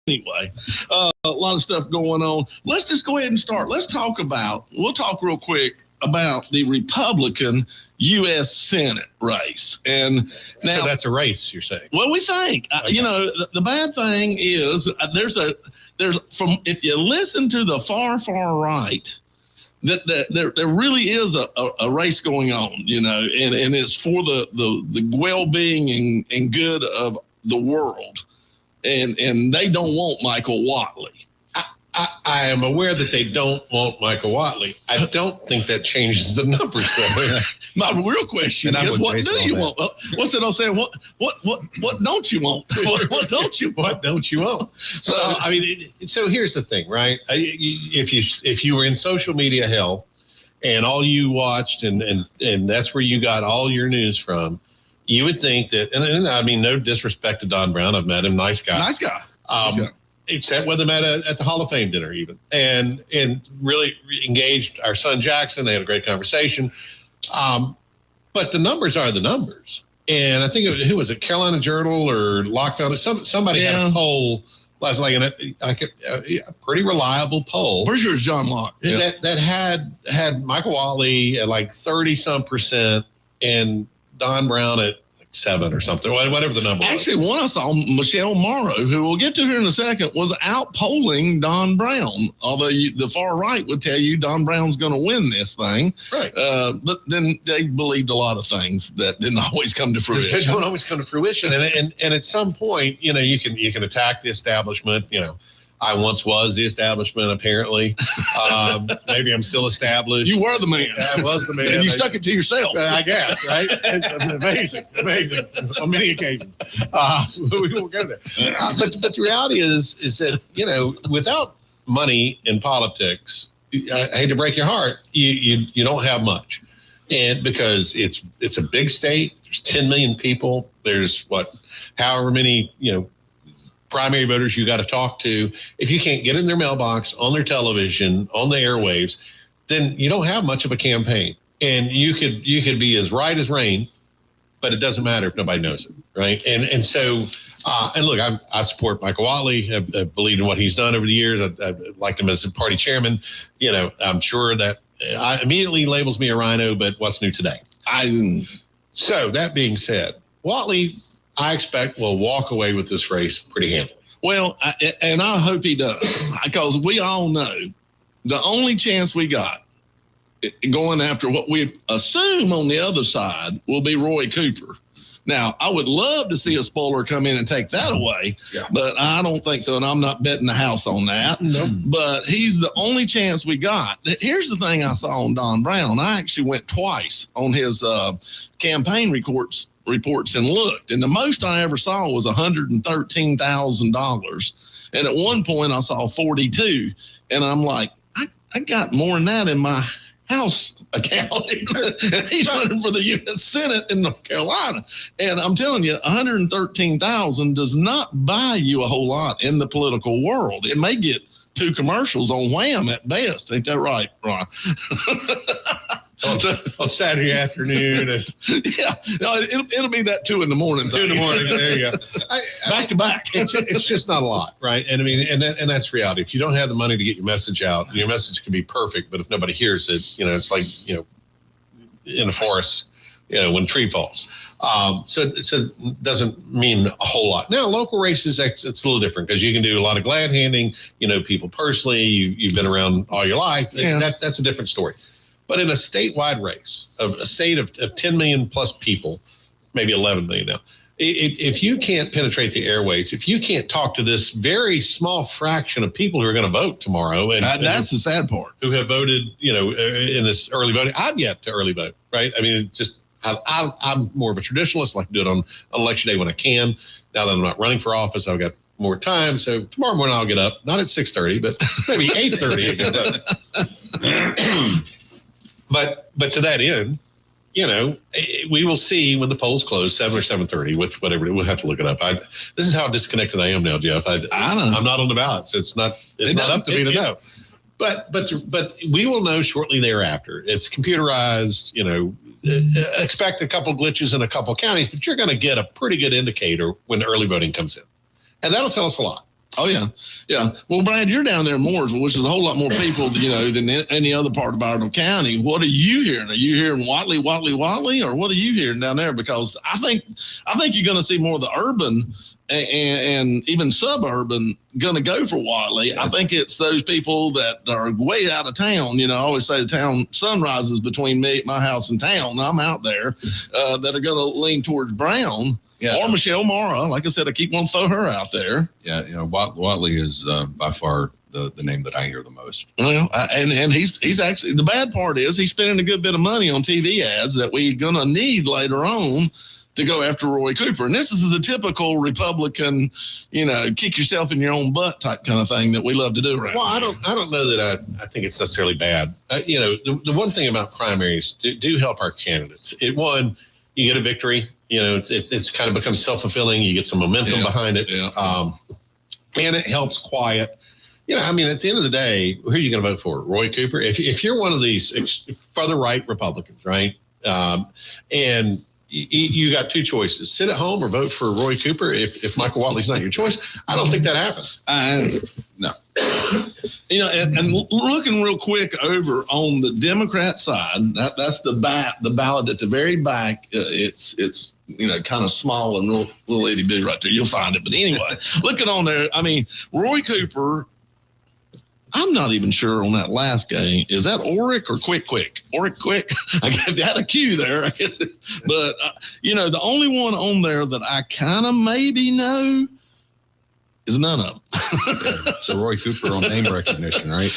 Anyway, a lot of stuff going on. Let's just go ahead and start. We'll talk real quick about the Republican U.S. Senate race. And now so that's a race, you're saying? Well, we think. Okay. The bad thing is if you listen to the far right, that there really is a race going on, and it's for the well-being and good of the world. And they don't want Michael Whatley. I am aware that they don't want Michael Whatley. I don't think that changes the numbers, though. My real question is, what do you want? What's it all saying? What don't you want? What don't you want? What don't you want? So so here's the thing, right? If you were in social media hell, and all you watched, and that's where you got all your news from, you would think that, and I mean, no disrespect to Don Brown. I've met him, nice guy. Nice guy. Sat with him at the Hall of Fame dinner even, and really engaged our son Jackson. They had a great conversation. But the numbers are the numbers. And I think who was it, Carolina Journal or Lockdown? Somebody had a poll last night, a pretty reliable poll. Pretty sure it's John Locke. Yeah. That had Michael Whatley at like 30-some% and Don Brown at 7 or something, whatever the number was. Actually, one I saw, Michelle Morrow, who we'll get to here in a second, was out-polling Don Brown, although the far right would tell you Don Brown's going to win this thing. Right. But then they believed a lot of things that didn't always come to fruition. They don't always come to fruition. And at some point, you can attack the establishment, I once was the establishment, apparently. Maybe I'm still established. You were the man. I was the man. And you stuck it to yourself. I guess, right? It's amazing on many occasions. We won't go there. But the reality is that, without money in politics, I hate to break your heart, you don't have much. And because it's a big state, there's 10 million people, there's however many, primary voters you got to talk to. If you can't get in their mailbox, on their television, on the airwaves, then you don't have much of a campaign. And you could be as right as rain, but it doesn't matter if nobody knows it, right? And so look, I support Michael Whatley. I believe in what he's done over the years. I liked him as a party chairman. I'm sure that immediately labels me a rhino, but what's new today? So that being said, Whatley, I expect will walk away with this race pretty handily. Well, and I hope he does, because we all know the only chance we got going after what we assume on the other side will be Roy Cooper. Now, I would love to see a spoiler come in and take that away, but I don't think so, and I'm not betting the house on that. Nope. But he's the only chance we got. Here's the thing I saw on Don Brown. I actually went twice on his campaign reports and looked, and the most I ever saw was $113,000. And at one point I saw 42, and I'm like, I got more than that in my house account. And he's running for the U.S. Senate in North Carolina. And I'm telling you, $113,000 does not buy you a whole lot in the political world. It may get 2 commercials on Wham at best. Ain't that right, Ron? On Saturday afternoon. It'll be that 2 in the morning. 2 in the morning. There you go. Back to back. It's just not a lot, right? And I mean, and that's reality. If you don't have the money to get your message out, your message can be perfect, but if nobody hears it, it's like in a forest, when a tree falls. So it doesn't mean a whole lot. Now, local races, it's a little different because you can do a lot of glad handing. People personally. You've been around all your life. Yeah. That's a different story. But in a statewide race of a state of 10 million plus people, maybe 11 million now, if you can't penetrate the airways, if you can't talk to this very small fraction of people who are going to vote tomorrow, and that's the sad part, who have voted, in this early voting, I've yet to early vote, right? I mean, it's just I'm more of a traditionalist. I like to do it on election day when I can. Now that I'm not running for office, I've got more time. So tomorrow morning I'll get up, not at 6:30, but maybe 8:30 and get up. But to that end, we will see when the polls close, 7 or 7:30, whatever. We'll have to look it up. This is how disconnected I am now, Jeff. I don't know. I'm not on the ballot, so it's not up to me to know. But we will know shortly thereafter. It's computerized. Expect a couple glitches in a couple counties, but you're going to get a pretty good indicator when early voting comes in, and that'll tell us a lot. Oh, yeah. Yeah. Well, Brad, you're down there in Mooresville, which is a whole lot more people, than any other part of Iredell County. What are you hearing? Are you hearing Watley, or what are you hearing down there? Because I think you're going to see more of the urban and even suburban going to go for Watley. Yeah. I think it's those people that are way out of town. I always say the town sun rises between my house and town. I'm out there that are going to lean towards Brown. Yeah. Or Michelle Mara. Like I said, I keep wanting to throw her out there. Yeah, Watley is by far the name that I hear the most. Well, and he's actually, the bad part is he's spending a good bit of money on TV ads that we're going to need later on to go after Roy Cooper. And this is the typical Republican, kick yourself in your own butt type kind of thing that we love to do around Well, here. I don't know that I think it's necessarily bad. The one thing about primaries do help our candidates. You get a victory. It's kind of becomes self-fulfilling. You get some momentum behind it. Yeah. And it helps quiet. At the end of the day, who are you going to vote for? Roy Cooper? If you're one of these further right Republicans, right? And you got two choices: sit at home or vote for Roy Cooper. If Michael Watley's not your choice, I don't think that happens. No. And looking real quick over on the Democrat side, that's the ballot at the very back. It's kind of small and little itty bitty right there. You'll find it. But anyway, looking on there, Roy Cooper. I'm not even sure on that last game. Is that Oric or Quick? Oric Quick. I had a cue there, I guess. But, the only one on there that I kind of maybe know is none of them. So Roy Cooper on name recognition, right?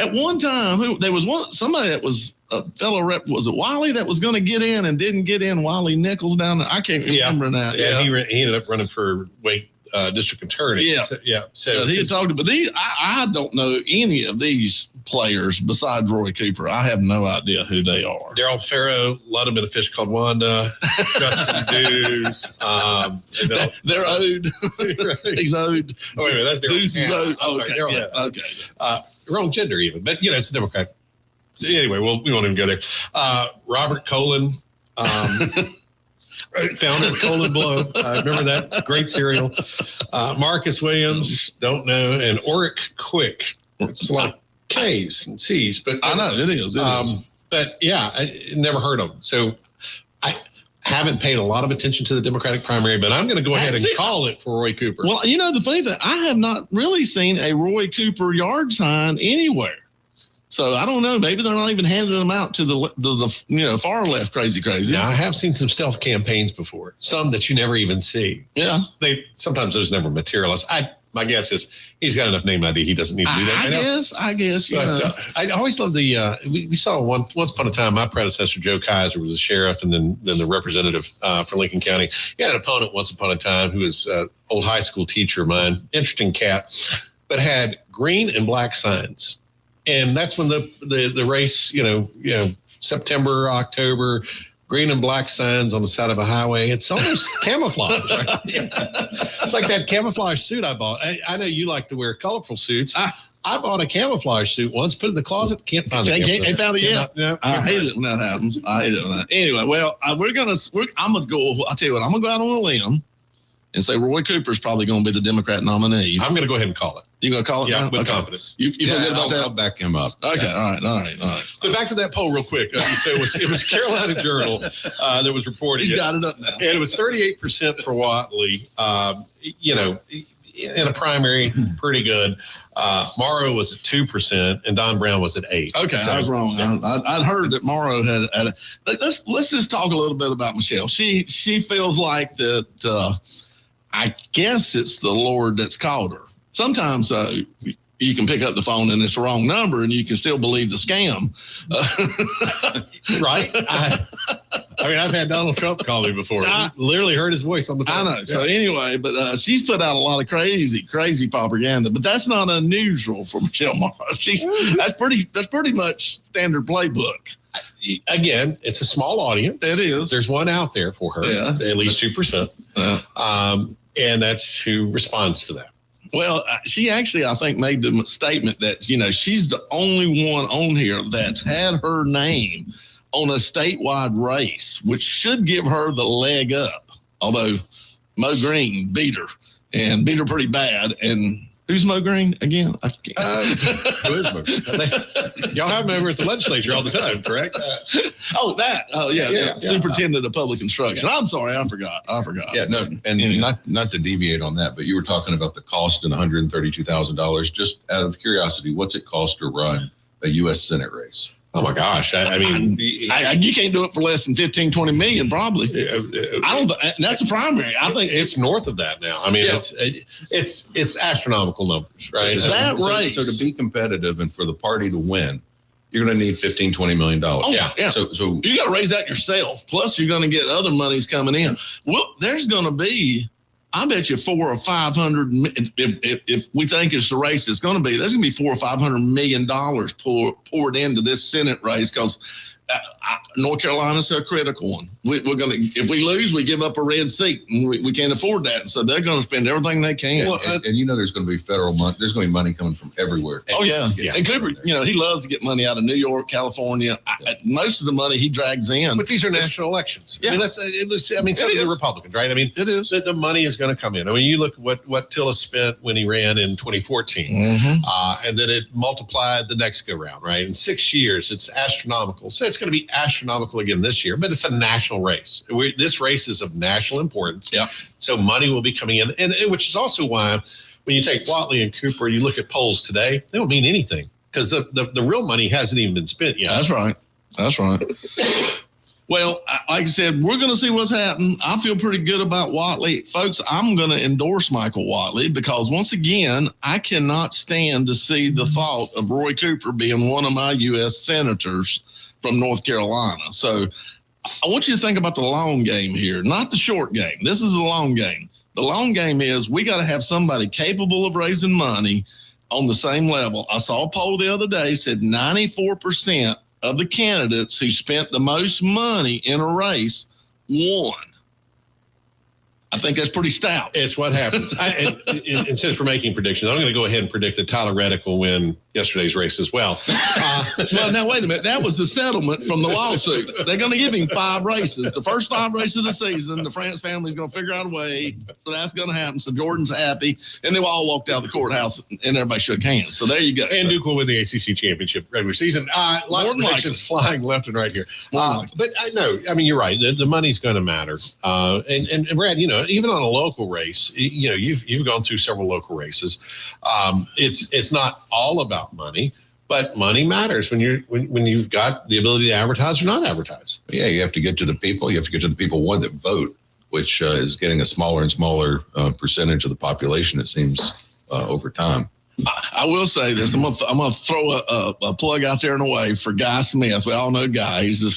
At one time, there was somebody that was a fellow rep. Was it Wiley that was going to get in and didn't get in? Wiley Nichols down there. I can't remember now. Yeah, he ended up running for Wake district attorney. Yeah. So he had talked about these. I don't know any of these players besides Roy Cooper. I have no idea who they are. Daryl Farrow, let him in a fish called Wanda. Justin Dews. They're owed. He's owed. Oh, wait a minute, that's Daryl. Dews is owed. Okay. Okay. Wrong gender even, but it's a Democrat. Anyway, we won't even go there. Robert Colin. Founder of Colin Blow. Remember that? Great cereal. Marcus Williams, don't know. And Oric Quick. It's a lot of K's and C's. But I know, it is. But, I never heard of them. So I haven't paid a lot of attention to the Democratic primary, but I'm going to go ahead and call it for Roy Cooper. Well, the funny thing, I have not really seen a Roy Cooper yard sign anywhere. So I don't know. Maybe they're not even handing them out to the far left crazy. Yeah, I have seen some stealth campaigns before. Some that you never even see. Yeah, sometimes those never materialize. My guess is he's got enough name ID. He doesn't need to do that. I guess. I always love we saw once upon a time. My predecessor Joe Kaiser was the sheriff, and then the representative for Lincoln County. He had an opponent once upon a time who was an old high school teacher of mine. Interesting cat, but had green and black signs. And that's when the race, September, October, green and black signs on the side of a highway. It's almost camouflage, right? It's like that camouflage suit I bought. I know you like to wear colorful suits. I bought a camouflage suit once, put it in the closet, can't find it. Ain't found it yet? No, I hate it when that happens. I hate it when that. Anyway, well, I'm going to go, I'll tell you what, I'm going to go out on a limb and say Roy Cooper's probably going to be the Democrat nominee. I'm going to go ahead and call it. You going to call it? Yeah, with confidence. You feel good about that? I'll back him up. Okay, all right. But back to that poll real quick. So it was Carolina Journal that was reporting. He's got it up now. And it was 38% for Watley. In a primary, pretty good. Morrow was at 2%, and Don Brown was at 8%. Okay, so I was wrong. Yeah. I'd heard that Morrow had let's just talk a little bit about Michelle. She feels like that. I guess it's the Lord that's called her. Sometimes you can pick up the phone and it's the wrong number, and you can still believe the scam. Right? I've had Donald Trump call me before. I literally heard his voice on the phone. I know. Yeah. So anyway, but she's put out a lot of crazy propaganda, but that's not unusual for Michelle Morrow. That's pretty much standard playbook. Again, it's a small audience. It is. There's one out there for her, at least 2%. And that's who responds to that. Well, she actually, I think, made the statement that, she's the only one on here that's had her name on a statewide race, which should give her the leg up. Although Mo Green beat her and beat her pretty bad. And who's Mo Green again? Who is Mo Green? Y'all have him over at the legislature all the time, correct? Yeah. Superintendent of Public Instruction. I'm sorry, I forgot. Yeah, no, and not to deviate on that, but you were talking about the cost and $132,000. Just out of curiosity, what's it cost to run a U.S. Senate race? Oh my gosh! I mean, you can't do it for less than 15, 20 million, probably. I don't. That's the primary. I think it's north of that now. I mean, it's astronomical numbers, right? So to be competitive and for the party to win, you're going to need $15, $20 million. Oh, yeah. So you got to raise that yourself. Plus, you're going to get other monies coming in. Well, there's going to be, I bet you 400 or 500. If we think it's the race it's going to be, there's going to be $400 or $500 million poured into this Senate race because North Carolina's a critical one. We're going to, if we lose, we give up a red seat, and we can't afford that. So they're going to spend everything they can. Well, and there's going to be federal money. There's going to be money coming from everywhere. Oh yeah. And Cooper, he loves to get money out of New York, California. Most of the money he drags in. But these are national elections. Yeah. I mean, some of the Republicans, right? I mean, it is. The money is going to come in. I mean, you look at what Tillis spent when he ran in 2014, and then it multiplied the next go round, right? In 6 years, it's astronomical. So it's going to be astronomical again this year, but it's a national race. This race is of national importance. Yeah. So money will be coming in, and which is also why when you take Whatley and Cooper, you look at polls today, they don't mean anything because the real money hasn't even been spent yet. That's right. Well, like I said, we're going to see what's happening. I feel pretty good about Whatley. Folks, I'm going to endorse Michael Whatley because, once again, I cannot stand to see the thought of Roy Cooper being one of my U.S. senators from North Carolina. So I want you to think about the long game here, not the short game. This is the long game. The long game is we got to have somebody capable of raising money on the same level. I saw a poll the other day said 94% of the candidates who spent the most money in a race won. I think that's pretty stout. It's what happens. And since we're making predictions, I'm going to go ahead and predict that Tyler Reddick will win yesterday's race as well. Well, now, wait a minute. That was the settlement from the lawsuit. They're going to give him 5 races. The first 5 races of the season, the France family is going to figure out a way. So that's going to happen. So Jordan's happy. And they all walked out of the courthouse, and everybody shook hands. So there you go. And Duke will win the ACC championship regular season. Lots of predictions flying left and right here. But I know, I mean, you're right. The money's going to matter. And Brad, even on a local race, you've gone through several local races. It's not all about money, but money matters when you've got the ability to advertise or not advertise. Yeah, you have to get to the people. You have to get to the people that vote, which is getting a smaller and smaller percentage of the population, it seems, over time. I will say this. I'm gonna throw a plug out there in a way for Guy Smith. We all know Guy. He's the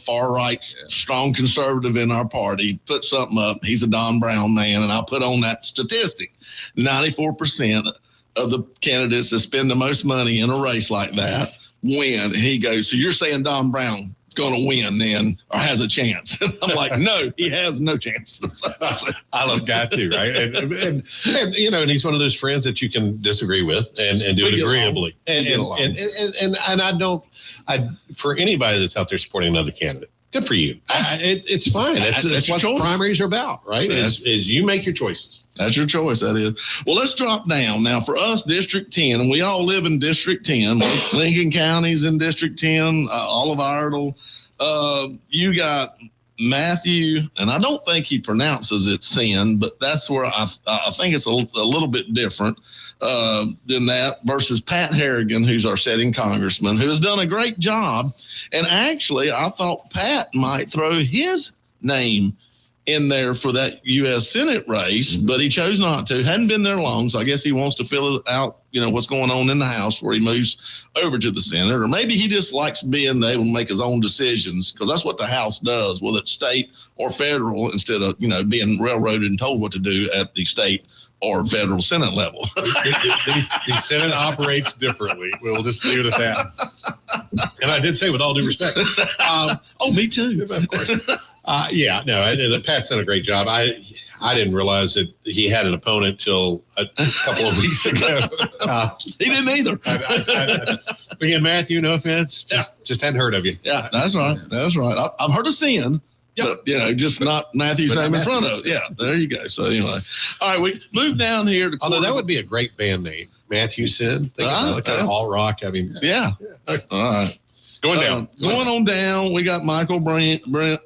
far right, strong conservative in our party. Put something up. He's a Don Brown man, and I'll put on that statistic. 94% of the candidates that spend the most money in a race like that win. And he goes, so you're saying Don Brown going to win then, or has a chance? I'm like, no, he has no chance. I love Guy too, right? And he's one of those friends that you can disagree with and do it agreeably. And I don't, for anybody that's out there supporting another candidate, good for you. It's fine. That's what primaries are about, right? Is you make your choices. That's your choice, that is. Well, let's drop down. Now, for us, District 10, and we all live in District 10. Lincoln County's in District 10, Olive Ardle. You got Matthew, and I don't think he pronounces it Sin, but that's where I think it's a little bit different than that, versus Pat Harrigan, who's our sitting congressman, who has done a great job. And actually, I thought Pat might throw his name in there for that U.S. Senate race, but he chose not to. Hadn't been there long, so I guess he wants to fill out, what's going on in the House before he moves over to the Senate. Or maybe he just likes being able to make his own decisions, because that's what the House does, whether it's state or federal, instead of, being railroaded and told what to do at the state or federal Senate level. The Senate operates differently. We'll just leave it at that. And I did say, with all due respect. Me too. Of course. Pat's done a great job. I didn't realize that he had an opponent till a couple of weeks ago. He didn't either. Again, Matthew, no offense, just hadn't heard of you. Yeah, that's right. That's right. I've heard of Sin, But, just not Matthew's name in front of it. Yeah, there you go. So anyway, all right, we move down here to. Although that would be a great band name, Matthew said. Think about it, kind of all rock. I mean, yeah. All right. Going down. Going on down, we got Michael Breen. I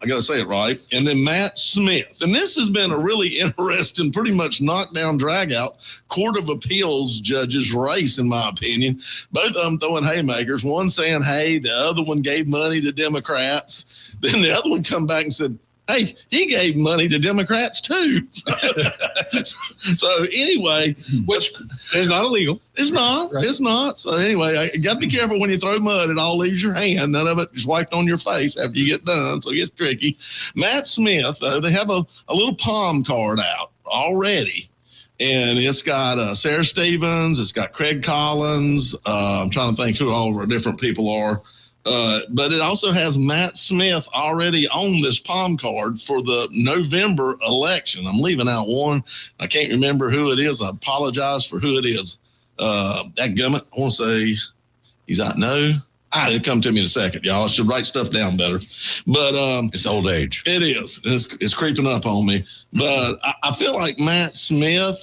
got to say it right. And then Matt Smith. And this has been a really interesting, pretty much knockdown, drag-out Court of Appeals judges race, in my opinion. Both of them throwing haymakers. One saying, hey, the other one gave money to Democrats. Then the other one come back and said, hey, he gave money to Democrats too. So anyway, which is not illegal. It's not. Right. It's not. So anyway, you got to be careful when you throw mud. It all leaves your hand. None of it is wiped on your face after you get done. So it gets tricky. Matt Smith, though, they have a little palm card out already. And it's got Sarah Stevens. It's got Craig Collins. I'm trying to think who all our different people are. But it also has Matt Smith already on this palm card for the November election. I'm leaving out one. I can't remember who it is. I apologize for who it is. That gummit, I want to say he's out. No, it'll come to me in a second, y'all. I should write stuff down better. But it's old age. It is. It's creeping up on me. But I feel like Matt Smith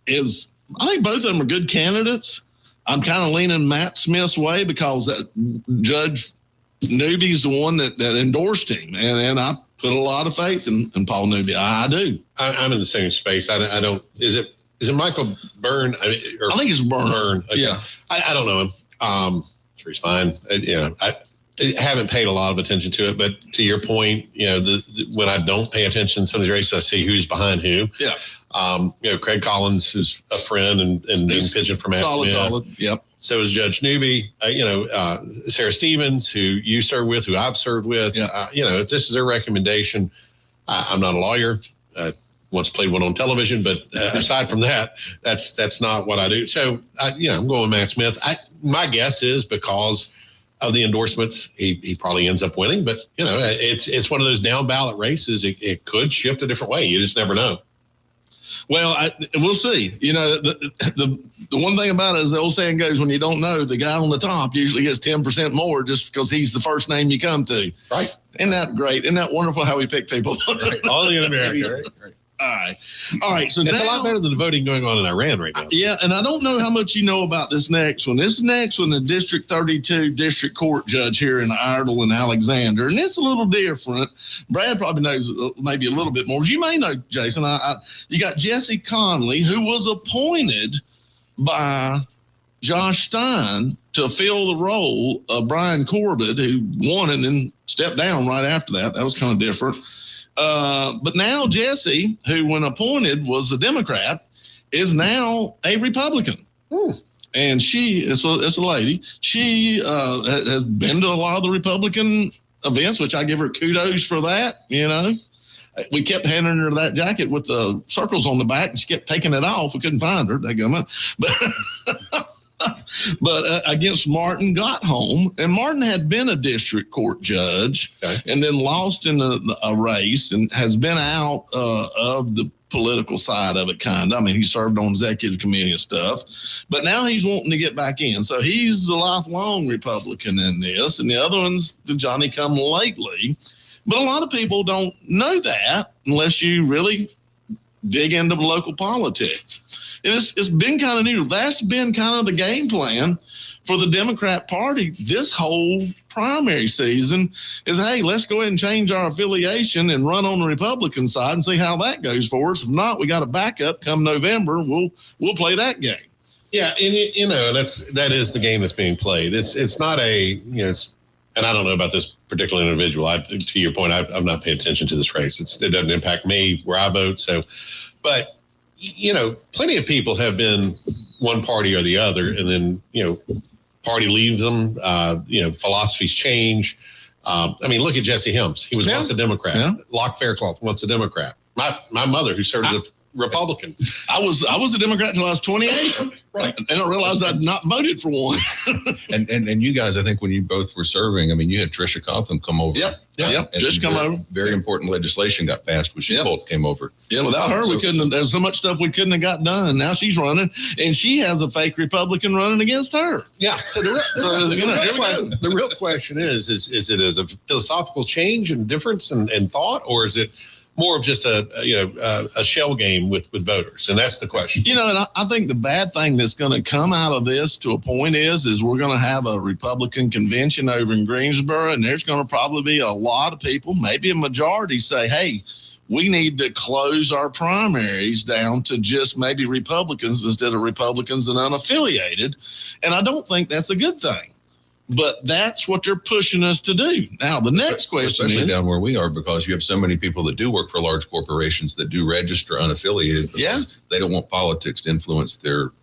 is. I think both of them are good candidates. I'm kind of leaning Matt Smith's way because that Judge Newby's the one that endorsed him, and I put a lot of faith in Paul Newby. I do. I'm in the same space. I don't. Is it Michael Byrne? I think it's Byrne. Okay. Yeah. I don't know him. Sure, he's fine. I haven't paid a lot of attention to it, but to your point, when I don't pay attention to some of these races, I see who's behind who. Yeah. Craig Collins is a friend and being pitching for Matt Smith. Solid. Yep. So is Judge Newby. Sarah Stevens, who you serve with, who I've served with. Yeah. If this is their recommendation, I'm not a lawyer. Once played one on television, but aside from that, that's not what I do. So I'm going with Matt Smith. My guess is because of the endorsements, he probably ends up winning. But it's one of those down ballot races. It could shift a different way. You just never know. Well, we'll see. The one thing about it is the old saying goes, when you don't know, the guy on the top usually gets 10% more just because he's the first name you come to. Right. Isn't that great? Isn't that wonderful how we pick people? Right. All in America. Right. All right. So it's now, a lot better than the voting going on in Iran right now. Yeah, and I don't know how much you know about this next one. This next one, the District 32 District Court Judge here in Iredell and Alexander, and it's a little different. Brad probably knows maybe a little bit more. But you may know, Jason. You got Jesse Conley, who was appointed by Josh Stein to fill the role of Brian Corbett, who won and then stepped down right after that. That was kind of different. But now Jesse, who when appointed was a Democrat, is now a Republican. And it's a lady. She has been to a lot of the Republican events, which I give her kudos for that. We kept handing her that jacket with the circles on the back, and she kept taking it off. We couldn't find her. But against Martin Gotholm, and Martin had been a district court judge and then lost in a race and has been out of the political side of it, kind of. I mean, he served on executive committee and stuff, but now he's wanting to get back in. So he's the lifelong Republican in this, and the other one's the Johnny come lately. But a lot of people don't know that unless you really dig into local politics. It's been kind of new. That's been kind of the game plan for the Democrat Party this whole primary season is, hey, let's go ahead and change our affiliation and run on the Republican side and see how that goes for us. If not, we got a backup come November. We'll play that game. Yeah, and that is the game that's being played. It's not and I don't know about this particular individual. To your point, I've not paid attention to this race. It doesn't impact me where I vote. So, but plenty of people have been one party or the other, and then party leaves them. Philosophies change. Look at Jesse Helms. He was once a Democrat. Yeah. Locke Faircloth, once a Democrat. My mother, who served as Republican. I was a Democrat until I was 28. Right. And I realized I'd not voted for one. and you guys, I think when you both were serving, I mean, you had Tricia Cotham come over. Yep. Just come over. Very important legislation got passed when she came over. Yeah, without her, we couldn't. There's so much stuff we couldn't have got done. Now she's running, and she has a fake Republican running against her. Yeah. So the real question is it as a philosophical change and difference in thought, or is it more of just a shell game with voters? And that's the question. And I think the bad thing that's going to come out of this to a point is we're going to have a Republican convention over in Greensboro, and there's going to probably be a lot of people, maybe a majority, say, hey, we need to close our primaries down to just maybe Republicans instead of Republicans and unaffiliated. And I don't think that's a good thing. But that's what they're pushing us to do. Now, the next question especially is, down where we are, because you have so many people that do work for large corporations that do register unaffiliated. They don't want politics to influence their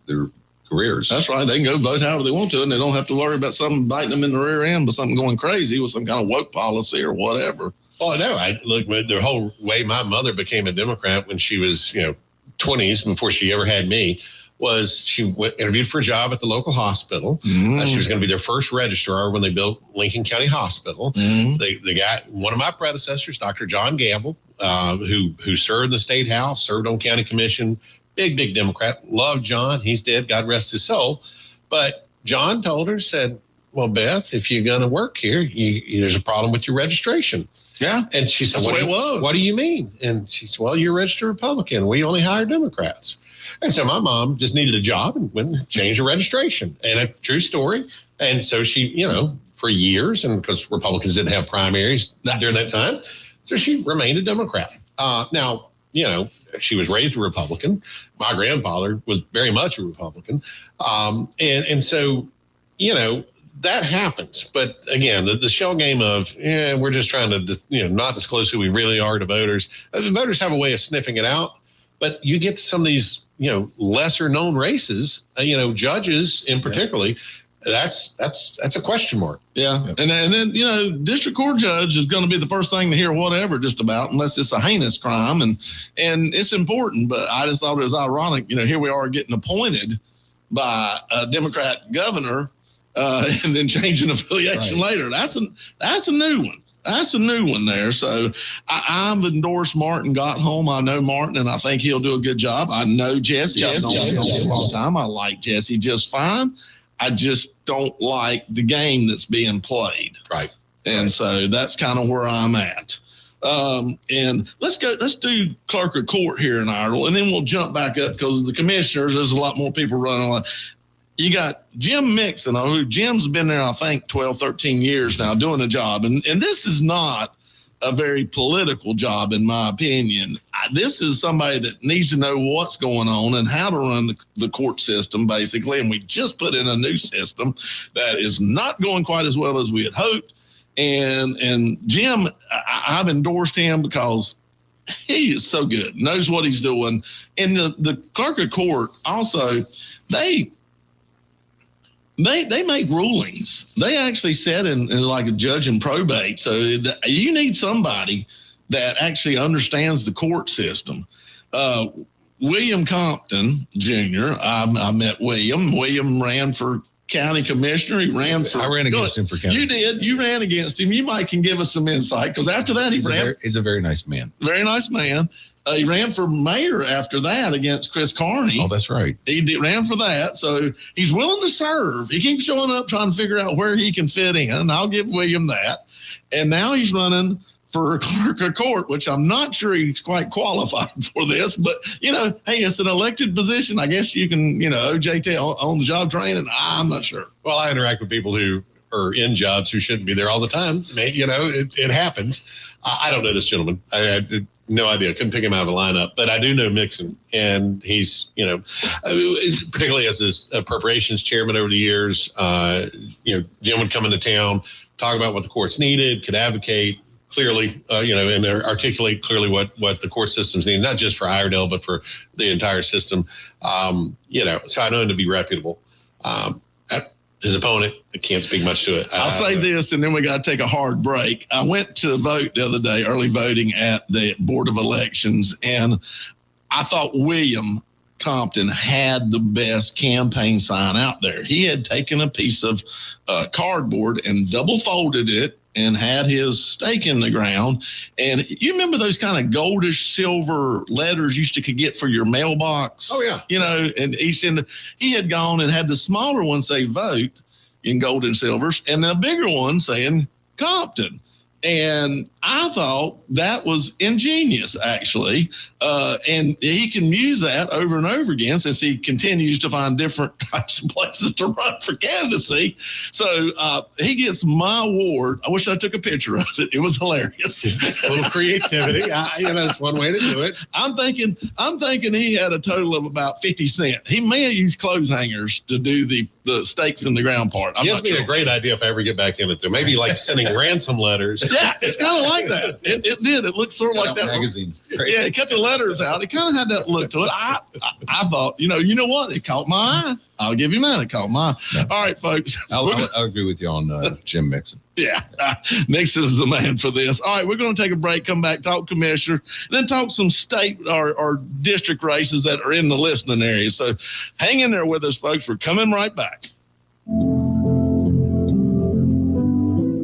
careers. That's right. They can go vote however they want to, and they don't have to worry about something biting them in the rear end, but something going crazy with some kind of woke policy or whatever. Oh, no. Look, the whole way my mother became a Democrat when she was, 20s, before she ever had me, was she interviewed for a job at the local hospital. She was going to be their first registrar when they built Lincoln County Hospital. They got one of my predecessors, Dr. John Gamble, who served the state house, served on county commission, big Democrat. Loved John. He's dead. God rest his soul. But John told her, said, well, Beth, if you're going to work here, there's a problem with your registration. Yeah. And she said, what do you mean? And she said, well, you're a registered Republican. We only hire Democrats. And so my mom just needed a job and went and changed her registration. And a true story. And so she, for years, and because Republicans didn't have primaries during that time, so she remained a Democrat. Now, she was raised a Republican. My grandfather was very much a Republican. And so, that happens. But again, the shell game of, we're just trying to, not disclose who we really are to voters. The voters have a way of sniffing it out. But you get some of these, lesser known races, judges in particularly, that's a question mark. Yeah. And then, district court judge is going to be the first thing to hear whatever just about, unless it's a heinous crime. And it's important. But I just thought it was ironic, here we are getting appointed by a Democrat governor and then changing affiliation later. That's a new one. That's a new one there. So I've endorsed Martin Gotholm. I know Martin, and I think he'll do a good job. I know Jesse. I've known him a long time. I like Jesse just fine. I just don't like the game that's being played. Right. And so that's kind of where I'm at. And let's do clerk of court here in Iredell, and then we'll jump back up because the commissioners, there's a lot more people running. You got Jim Mixon, who Jim's been there, I think, 12, 13 years now doing the job. And this is not a very political job, in my opinion. This is somebody that needs to know what's going on and how to run the court system, basically. And we just put in a new system that is not going quite as well as we had hoped. And Jim, I've endorsed him because he is so good, knows what he's doing. And the clerk of court also, they make rulings. They actually said in like a judge in probate. So you need somebody that actually understands the court system. William Compton Jr., I met William. William ran for county commissioner. I ran against him for county. You did. You ran against him. You might can give us some insight, because after that he's a very nice man. Very nice man. He ran for mayor after that against Chris Carney. Oh, that's right. He ran for that. So he's willing to serve. He keeps showing up trying to figure out where he can fit in. And I'll give William that. And now he's running for clerk of court, which I'm not sure he's quite qualified for this. But, hey, it's an elected position. I guess you can, OJT on the job training. I'm not sure. Well, I interact with people who are in jobs who shouldn't be there all the time. It happens. I don't know this gentleman. I had no idea. Couldn't pick him out of a lineup. But I do know Mixon, and he's, particularly as his appropriations chairman over the years, Jim would come into town, talk about what the courts needed, could advocate clearly, and articulate clearly what the court systems need, not just for Iredell, but for the entire system. So I know him to be reputable. His opponent, I can't speak much to it. I'll say this, and then we got to take a hard break. I went to vote the other day, early voting at the Board of Elections, and I thought William Compton had the best campaign sign out there. He had taken a piece of cardboard and double folded it and had his stake in the ground. And you remember those kind of goldish silver letters you used to get for your mailbox? Oh, yeah. You know, and he had gone and had the smaller one say vote in gold and silvers, and the bigger one saying Compton. And I thought that was ingenious, actually. And he can use that over and over again since he continues to find different types of places to run for candidacy. So he gets my award. I wish I took a picture of it. It was hilarious. A little creativity. That's one way to do it. I'm thinking he had a total of about 50 cents. He may have used clothes hangers to do the stakes in the ground part. Gives me a great idea if I ever get back in it. There maybe like sending ransom letters. Yeah, it's kind of like that. It did. It looked sort of like that. Magazines. Yeah, it cut the letters out. It kind of had that look to it. I thought, you know what? It caught my eye. I'll give you mine. It caught my eye. No. All right, folks. I'll agree with you on Jim Mixon. Yeah, Nixon is the man for this. All right, we're going to take a break, come back, talk commissioner, then talk some state or district races that are in the listening area. So hang in there with us, folks. We're coming right back.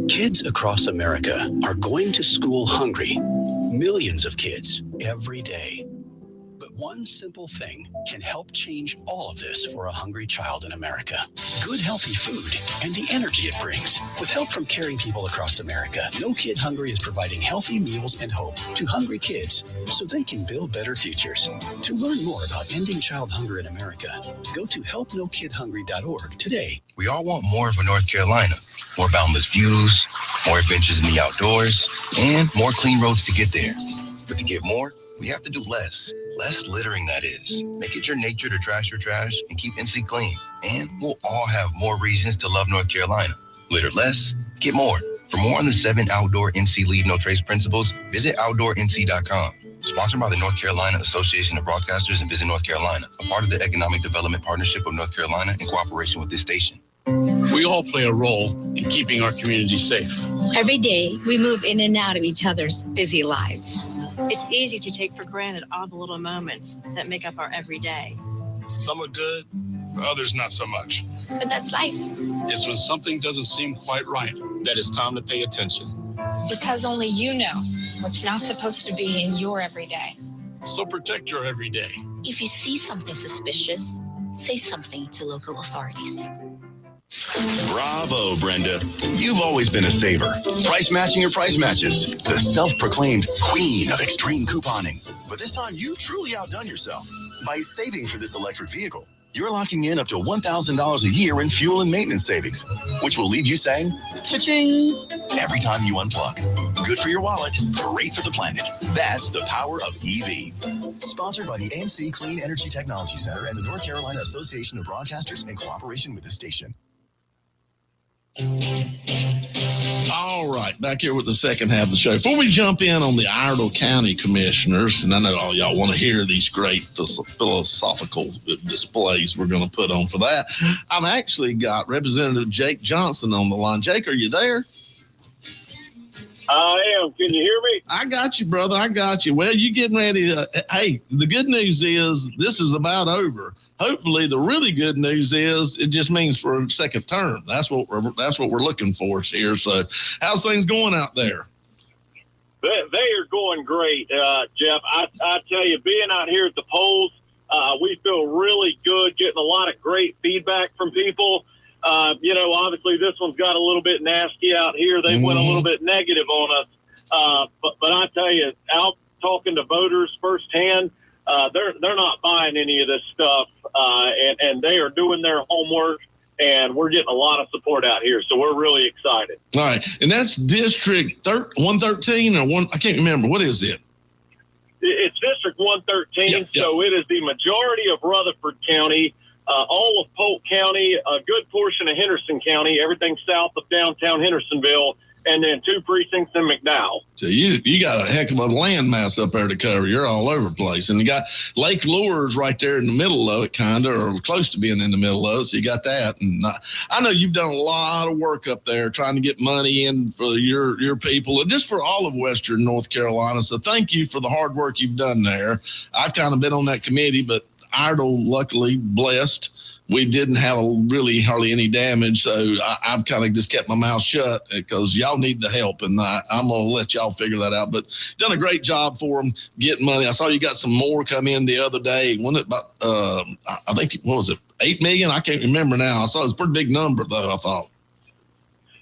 Kids across America are going to school hungry. Millions of kids every day. But one simple thing can help change all of this for a hungry child in America. Good, healthy food and the energy it brings. With help from caring people across America, No Kid Hungry is providing healthy meals and hope to hungry kids so they can build better futures. To learn more about ending child hunger in America, go to helpnokidhungry.org today. We all want more for North Carolina. More boundless views, more adventures in the outdoors, and more clean roads to get there. But to get more, we have to do less. Less littering, that is. Make it your nature to trash your trash and keep NC clean. And we'll all have more reasons to love North Carolina. Litter less, get more. For more on the 7 outdoor NC Leave No Trace principles, visit outdoornc.com. Sponsored by the North Carolina Association of Broadcasters and Visit North Carolina, a part of the Economic Development Partnership of North Carolina in cooperation with this station. We all play a role in keeping our community safe. Every day, we move in and out of each other's busy lives. It's easy to take for granted all the little moments that make up our everyday. Some are good, others not so much. But that's life. It's when something doesn't seem quite right that it's time to pay attention. Because only you know what's not supposed to be in your everyday. So protect your everyday. If you see something suspicious, say something to local authorities. Bravo, Brenda. You've always been a saver. Price matching your price matches. The self-proclaimed queen of extreme couponing. But this time, you truly outdone yourself. By saving for this electric vehicle, you're locking in up to $1,000 a year in fuel and maintenance savings, which will leave you saying, cha-ching, every time you unplug. Good for your wallet, great for the planet. That's the power of EV. Sponsored by the ANC Clean Energy Technology Center and the North Carolina Association of Broadcasters in cooperation with this station. All right, back here with the second half of the show. Before we jump in on the Iredell County commissioners, and I know all y'all want to hear these great philosophical displays we're going to put on for that, I've actually got Representative Jake Johnson on the line. Jake, are you there? I am. Can you hear me? I got you, brother. I got you. Well, you getting ready to, hey, the good news is this is about over. Hopefully, the really good news is it just means for a second term. That's what we're looking for here. So, how's things going out there? They are going great, Jeff. I tell you, being out here at the polls, we feel really good, getting a lot of great feedback from people. Obviously this one's got a little bit nasty out here. They went a little bit negative on us. But I tell you, out talking to voters firsthand, they're not buying any of this stuff. And they are doing their homework, and we're getting a lot of support out here. So we're really excited. All right. And that's District 113 or I can't remember. What is it? It's District 113. Yep. So it is the majority of Rutherford County. All of Polk County, a good portion of Henderson County, everything south of downtown Hendersonville, and then 2 precincts in McDowell. So you got a heck of a land mass up there to cover. You're all over the place. And you got Lake Lure's right there in the middle of it, kind of, or close to being in the middle of it. So you got that. And I know you've done a lot of work up there trying to get money in for your people and just for all of Western North Carolina. So thank you for the hard work you've done there. I've kind of been on that committee, but Idle, luckily, blessed. We didn't have really hardly any damage, so I've kind of just kept my mouth shut because y'all need the help, and I'm going to let y'all figure that out. But done a great job for them getting money. I saw you got some more come in the other day. Wasn't it about, I think, what was it, $8 million? I can't remember now. I saw it was a pretty big number, though, I thought.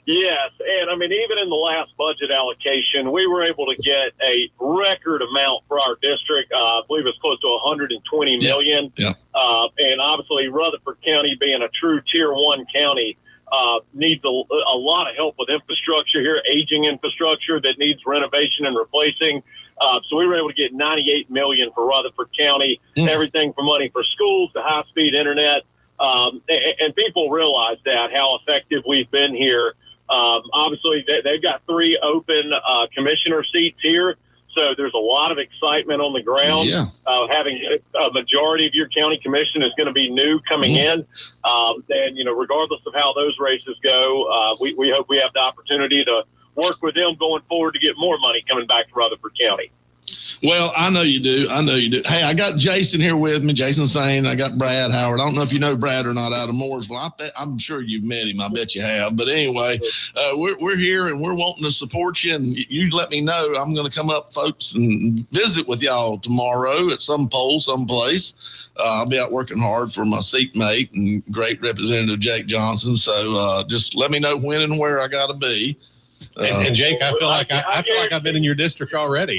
Yes, and I mean, even in the last budget allocation, we were able to get a record amount for our district. I believe it's close to $120 million. Yeah. And obviously, Rutherford County, being a true Tier 1 county, needs a lot of help with infrastructure here, aging infrastructure that needs renovation and replacing. So we were able to get $98 million for Rutherford County, everything from money for schools to high-speed internet. And people realize that, how effective we've been here. Obviously, they've got 3 open commissioner seats here, so there's a lot of excitement on the ground. Yeah. Having a majority of your county commission is going to be new coming in, and regardless of how those races go, we hope we have the opportunity to work with them going forward to get more money coming back to Rutherford County. Well, I know you do. Hey, I got Jason here with me, Jason Saine. I got Brad Howard. I don't know if you know Brad or not out of Mooresville. I'm sure you've met him. I bet you have. But anyway, we're here and we're wanting to support you. And you let me know. I'm going to come up, folks, and visit with y'all tomorrow at some poll, someplace. I'll be out working hard for my seatmate and great Representative Jake Johnson. So just let me know when and where I got to be. And Jake, I feel like I've been in your district already.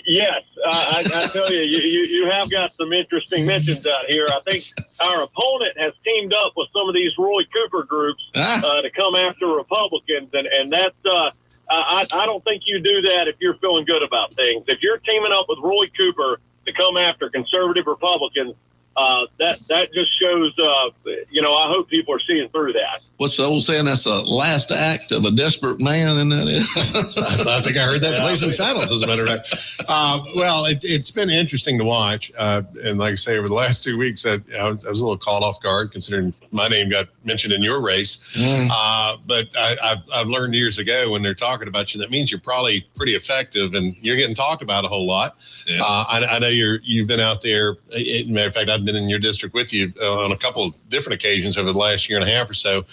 Yes, I tell you, you have got some interesting mentions out here. I think our opponent has teamed up with some of these Roy Cooper groups to come after Republicans, and that's I don't think you do that if you're feeling good about things. If you're teaming up with Roy Cooper to come after conservative Republicans, that just shows, I hope people are seeing through that. What's the old saying? That's the last act of a desperate man, isn't that it? I think I heard that Blazing Saddles, as a matter of fact. Well, it's been interesting to watch. And like I say, over the last 2 weeks, I was a little caught off guard considering my name got mentioned in your race. But I've learned years ago when they're talking about you, that means you're probably pretty effective and you're getting talked about a whole lot. Yeah. I know you've been out there. As a matter of fact, I've been in your district with you on a couple of different occasions over the last year and a half or so.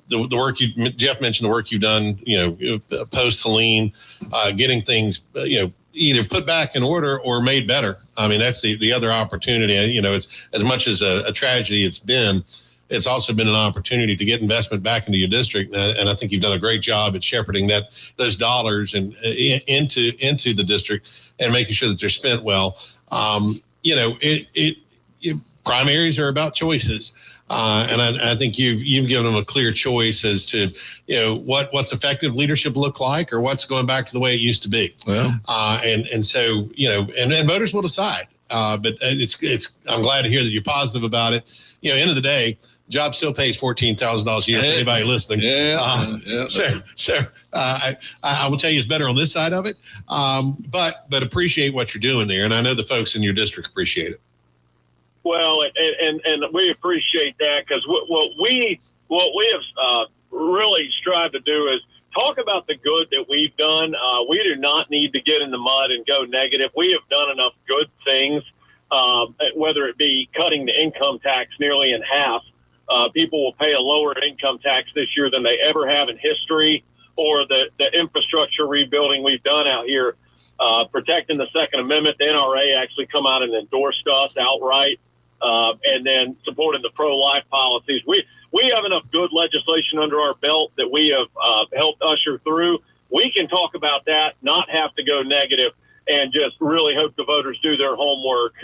The work Jeff mentioned, the work you've done, post Helene, getting things, either put back in order or made better. I mean, that's the other opportunity. It's as much as a tragedy it's also been an opportunity to get investment back into your district, and I think you've done a great job at shepherding those dollars and into the district and making sure that they're spent well. Primaries are about choices, and I think you've given them a clear choice as to what's effective leadership look like, or what's going back to the way it used to be. Well, and so and voters will decide. But I'm glad to hear that you're positive about it. End of the day, job still pays $14,000 a year for anybody listening. So I will tell you it's better on this side of it. But appreciate what you're doing there, and I know the folks in your district appreciate it. Well, and we appreciate that, because what we have really strived to do is talk about the good that we've done. We do not need to get in the mud and go negative. We have done enough good things, whether it be cutting the income tax nearly in half. People will pay a lower income tax this year than they ever have in history, or the infrastructure rebuilding we've done out here, protecting the Second Amendment. The NRA actually come out and endorsed us outright, and then supporting the pro-life policies. We have enough good legislation under our belt that we have helped usher through. We can talk about that, not have to go negative, and just really hope the voters do their homework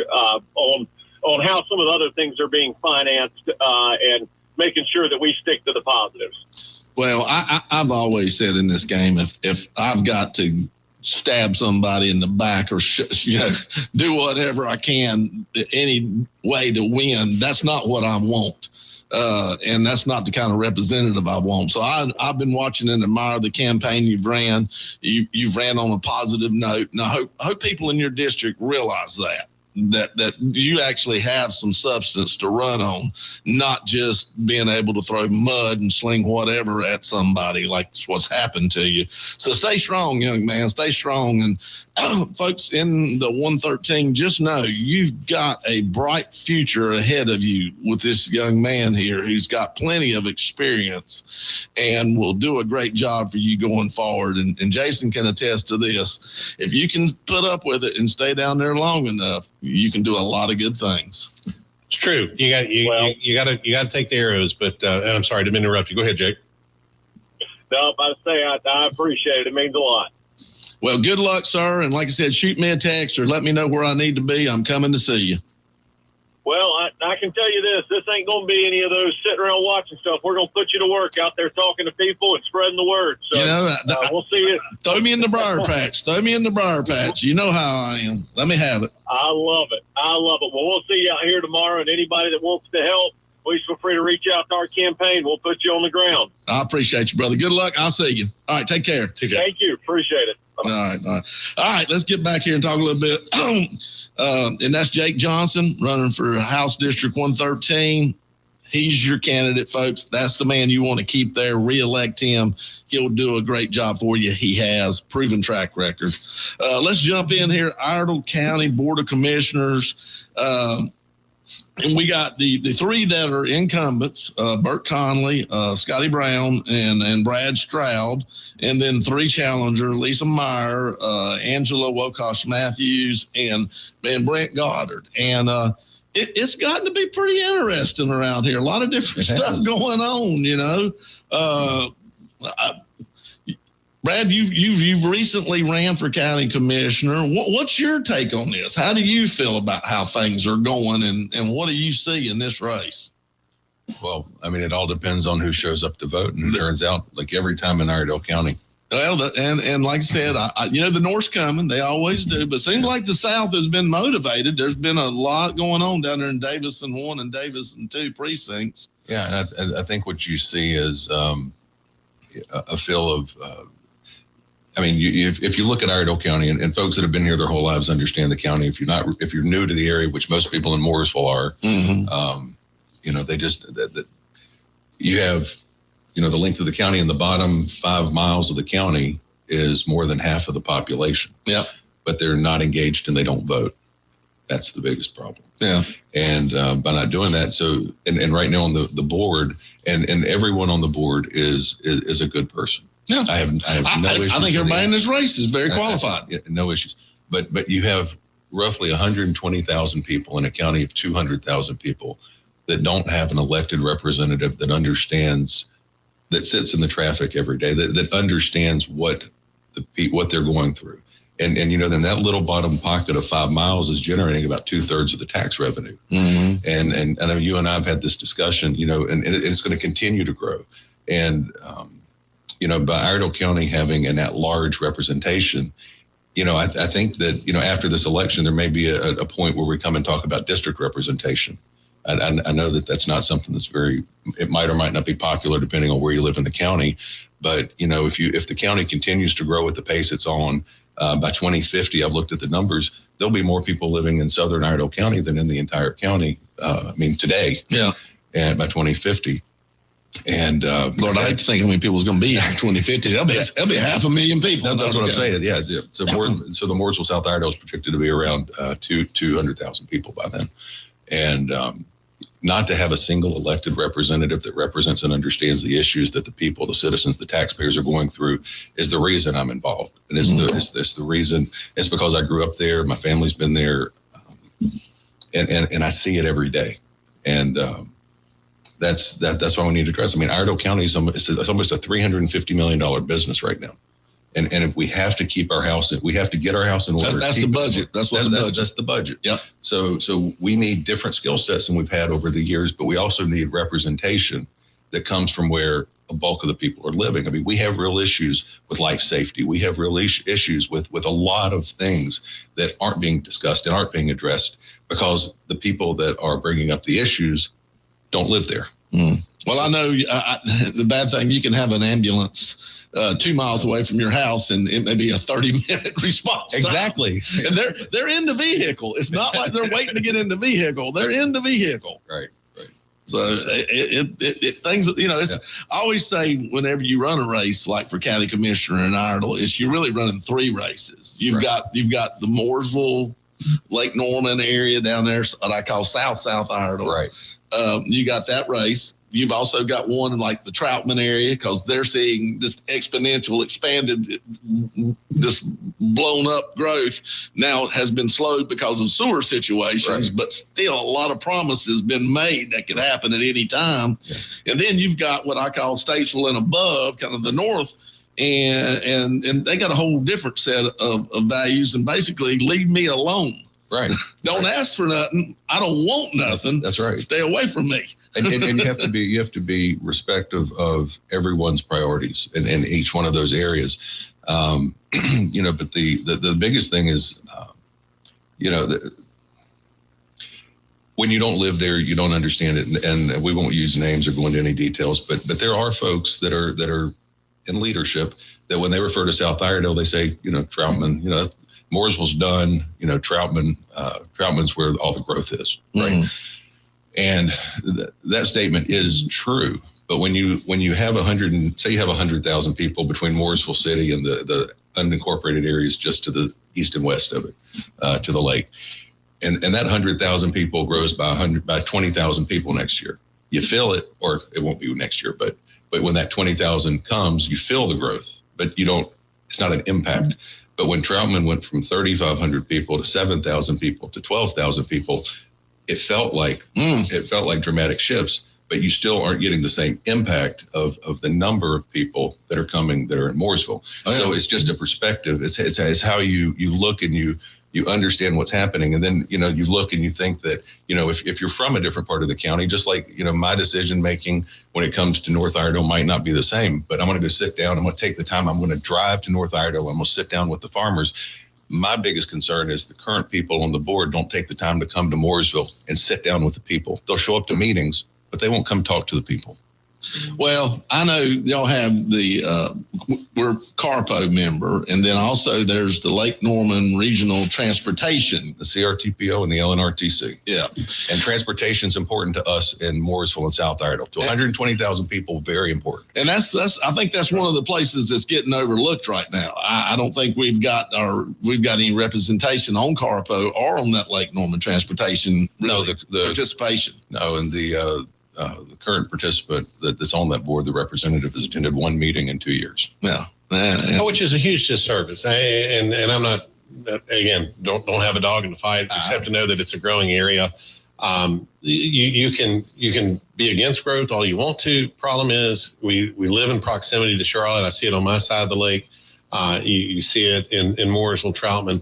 on how some of the other things are being financed, and making sure that we stick to the positives. Well, I've always said in this game, if I've got to stab somebody in the back or do whatever I can any way to win, that's not what I want. And that's not the kind of representative I want. So I've been watching and admire the campaign you've ran. You've ran on a positive note. And I hope people in your district realize that you actually have some substance to run on, not just being able to throw mud and sling whatever at somebody like what's happened to you. So stay strong, young man. Stay strong. And folks in the 113, just know you've got a bright future ahead of you with this young man here who's got plenty of experience and will do a great job for you going forward. And Jason can attest to this. If you can put up with it and stay down there long enough, you can do a lot of good things. It's true. You got to take the arrows. But I'm sorry to interrupt you. Go ahead, Jake. No, I appreciate it. It means a lot. Well, good luck, sir. And like I said, shoot me a text or let me know where I need to be. I'm coming to see you. Well, I can tell you this ain't going to be any of those sitting around watching stuff. We're going to put you to work out there talking to people and spreading the word. So we'll see you. Throw me in the briar patch. Throw me in the briar patch. You know how I am. Let me have it. I love it. Well, we'll see you out here tomorrow, and anybody that wants to help, please feel free to reach out to our campaign. We'll put you on the ground. I appreciate you, brother. Good luck. I'll see you. All right, take care. Thank you. Appreciate it. All right. Let's get back here and talk a little bit. And that's Jake Johnson running for House District 113. He's your candidate, folks. That's the man you want to keep there. Reelect him. He'll do a great job for you. He has proven track record. Let's jump in here. Iredell County Board of Commissioners. And we got the three that are incumbents, Burt Conley, Scotty Brown, and Brad Stroud, and then three challenger, Lisa Meyer, Angela Wokosh-Matthews, and Brent Goddard. And it's gotten to be pretty interesting around here. A lot of different stuff going on, you know. Brad, you've recently ran for county commissioner. What's your take on this? How do you feel about how things are going, and what do you see in this race? Well, I mean, it all depends on who shows up to vote and who turns out, like every time in Iredell County. Well, and like I said, the North's coming. They always do. But it seems like the South has been motivated. There's been a lot going on down there in Davison 1 and Davison 2 precincts. Yeah, and I think what you see is a feel of I mean, if you look at Iredell County, and folks that have been here their whole lives understand the county. If you're new to the area, which most people in Mooresville are, you know, they just that you have, you know, the length of the county in the bottom 5 miles of the county is more than half of the population. Yeah, but they're not engaged and they don't vote. That's the biggest problem. Yeah, and by not doing that, so and right now on the board, and everyone on the board is a good person. Yeah, I have no issues. I think everybody in this race is very qualified. No issues. But you have roughly 120,000 people in a county of 200,000 people that don't have an elected representative that understands, that sits in the traffic every day, that understands what they're going through. And you know, then that little bottom pocket of 5 miles is generating about 2/3 of the tax revenue. Mm-hmm. And I know you and I have had this discussion, you know, and it's going to continue to grow. And you know, by Iredell County having an at-large representation, you know, I think that, you know, after this election, there may be a point where we come and talk about district representation. I know that that's not something that's it might or might not be popular depending on where you live in the county. But, you know, if the county continues to grow at the pace it's on, by 2050, I've looked at the numbers, there'll be more people living in southern Iredell County than in the entire county. I mean, today. Yeah. And by 2050. And Lord, I hate to think how many people is going to be in 2050. That'll be 500,000 people. That's what I'm saying. Yeah. So the Mooresville South Iredell is projected to be around 200,000 people by then, and not to have a single elected representative that represents and understands the issues that the people, the citizens, the taxpayers are going through is the reason I'm involved. And it's the reason. It's because I grew up there. My family's been there, and I see it every day. And that's why we need to address. I mean, Iredell County is almost a $350 million business right now. And if we have to keep our house, we have to get our house in order. That's the budget. That's the budget. Yep. So we need different skill sets than we've had over the years, but we also need representation that comes from where a bulk of the people are living. I mean, we have real issues with life safety. We have real issues with a lot of things that aren't being discussed and aren't being addressed because the people that are bringing up the issues don't live there. Well, I know the bad thing, you can have an ambulance 2 miles away from your house, and it may be a 30-minute response. Exactly. And they're in the vehicle. It's not like they're waiting to get in the vehicle. They're in the vehicle. Right. So things, I always say whenever you run a race, like for county commissioner in Iredell, is you're really running 3 races. You've got the Mooresville, Lake Norman area down there, what I call South Iredell. Right. You got that race. You've also got one in like the Troutman area, because they're seeing this exponential, expanded, this blown up growth now has been slowed because of sewer situations, but still a lot of promises been made that could happen at any time. Yeah. And then you've got what I call Statesville and above, kind of the north, and they got a whole different set of values, and basically leave me alone. Right. Don't ask for nothing. I don't want nothing. That's right. Stay away from me. and you have to be respectful of everyone's priorities in each one of those areas. But the biggest thing is, when you don't live there, you don't understand it. And we won't use names or go into any details, but there are folks that are in leadership that when they refer to South Iredell, they say, Troutman, Mooresville's done, Troutman's where all the growth is, right? And that statement is true. But when you have 100,000 people between Mooresville City and the unincorporated areas just to the east and west of it, to the lake, and that 100,000 people grows by 20,000 people next year, you feel it, or it won't be next year, but when that 20,000 comes, you feel the growth, but you don't. It's not an impact. But when Troutman went from 3,500 people to 7,000 people to 12,000 people, it felt like dramatic shifts. But you still aren't getting the same impact of the number of people that are coming that are in Mooresville. So it's just a perspective. It's how you look and you understand what's happening, and then you look and you think that if you're from a different part of the county, just like my decision making when it comes to North Iredell might not be the same, but I'm going to go sit down. I'm going to take the time. I'm going to drive to North Iredell. I'm going to sit down with the farmers. My biggest concern is the current people on the board don't take the time to come to Mooresville and sit down with the people. They'll show up to meetings, but they won't come talk to the people. Well, I know y'all have we're CARPO member, and then also there's the Lake Norman Regional Transportation, the CRTPO and the LNRTC. Yeah. And transportation is important to us in Mooresville and South Iredell. To 120,000 people, very important. And I think that's one of the places that's getting overlooked right now. I don't think we've got any representation on CARPO or on that Lake Norman Transportation. No, the participation. No, and the current participant that's on that board, the representative, has attended 1 meeting in 2 years. Yeah. Which is a huge disservice. And I'm not, again, don't have a dog in the fight, except to know that it's a growing area. You can be against growth all you want to. Problem is we live in proximity to Charlotte. I see it on my side of the lake. You see it in Mooresville, Troutman.